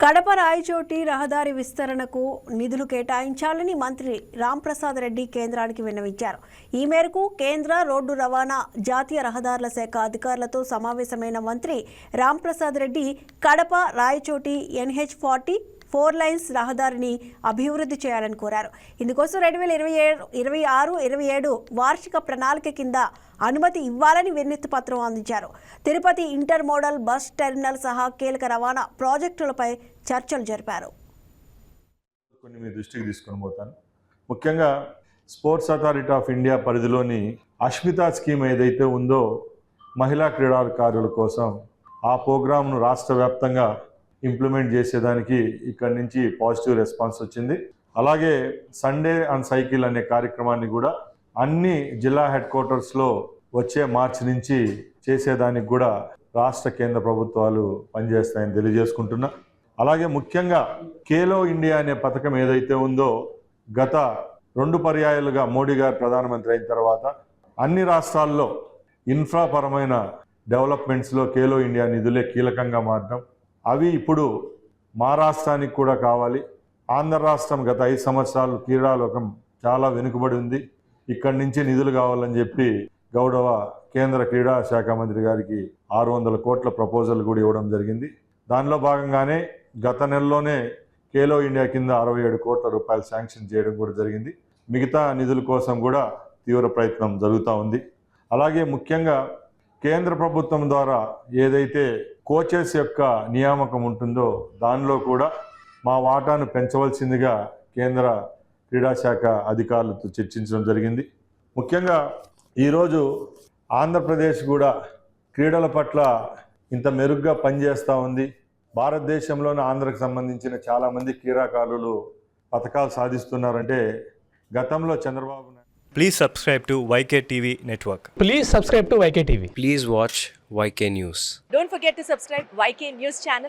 కడప రాయచోటి రహదారి విస్తరణకు నిధులు కేటాయించాలని మంత్రి రాంప్రసాద్ రెడ్డి కేంద్రానికి విన్నవించారు. ఈ మేరకు కేంద్ర రోడ్డు రవాణా జాతీయ రహదారుల శాఖ అధికారులతో సమావేశమైన మంత్రి రాంప్రసాద్ రెడ్డి కడప రాయచోటి NH40 4 లైన్స్ రహదారిని అభివృద్ధి చేయాలని కోరారు. ఇందుకోసం 2026-27 వార్షిక ప్రణాళిక కింద అనుమతి ఇవ్వాలని వినతి పత్రం అందించారు. Tirupati inter model bus terminal సహా కీలక రవాణా ప్రాజెక్టులపై చర్చలు జరిపారు. కొన్ని మీ దృష్టికి తీసుకొని పోతాను. ముఖ్యంగా స్పోర్ట్స్ అథారిటీ ఆఫ్ ఇండియా పరిధిలోని అష్మితా స్కీమ్ ఏదైతే ఉందో మహిళా క్రీడాకారుల కోసం ఆ ప్రోగ్రామ్ను రాష్ట్ర వ్యాప్తంగా ఇంప్లిమెంట్ చేసేదానికి ఇక్కడి నుంచి పాజిటివ్ రెస్పాన్స్ వచ్చింది. అలాగే సండే ఆన్ సైకిల్ అనే కార్యక్రమాన్ని కూడా అన్ని జిల్లా హెడ్ క్వార్టర్స్లో వచ్చే మార్చి నుంచి చేసేదానికి కూడా రాష్ట్ర కేంద్ర ప్రభుత్వాలు పనిచేస్తాయని తెలియజేసుకుంటున్నా. అలాగే ముఖ్యంగా ఖేలో ఇండియా అనే పథకం ఏదైతే ఉందో గత 2 పర్యాయాలుగా మోడీ గారు ప్రధానమంత్రి అయిన తర్వాత అన్ని రాష్ట్రాల్లో ఇన్ఫ్రాపరమైన డెవలప్మెంట్స్లో ఖేలో ఇండియా నిధులే కీలకంగా మారడం, అవి ఇప్పుడు మా రాష్ట్రానికి కూడా కావాలి. ఆంధ్ర రాష్ట్రం గత 5 సంవత్సరాలు క్రీడాలోకం చాలా వెనుకబడి ఉంది. ఇక్కడి నుంచి నిధులు కావాలని చెప్పి గౌరవ కేంద్ర క్రీడా శాఖ మంత్రి గారికి 600 కోట్ల ప్రపోజల్ కూడా ఇవ్వడం జరిగింది. దానిలో భాగంగానే గత నెలలోనే ఖేలో ఇండియా కింద 67 కోట్ల రూపాయలు శాంక్షన్ చేయడం కూడా జరిగింది. మిగతా నిధుల కోసం కూడా తీవ్ర ప్రయత్నం జరుగుతూ ఉంది. అలాగే ముఖ్యంగా కేంద్ర ప్రభుత్వం ద్వారా ఏదైతే కోచెస్ యొక్క నియామకం ఉంటుందో దానిలో కూడా మా వాటాను పెంచవలసిందిగా కేంద్ర క్రీడాశాఖ అధికారులతో చర్చించడం జరిగింది. ముఖ్యంగా ఈరోజు ఆంధ్రప్రదేశ్ కూడా క్రీడల పట్ల ఇంత మెరుగ్గా పనిచేస్తూ ఉంది. భారతదేశంలోని ఆంధ్రకు సంబంధించిన చాలామంది క్రీడాకారులు పథకాలు సాధిస్తున్నారంటే గతంలో Chandrababu Naidu. Please subscribe to YK TV Network. Please subscribe to YK TV. Please watch YK News. Don't forget to subscribe YK News channel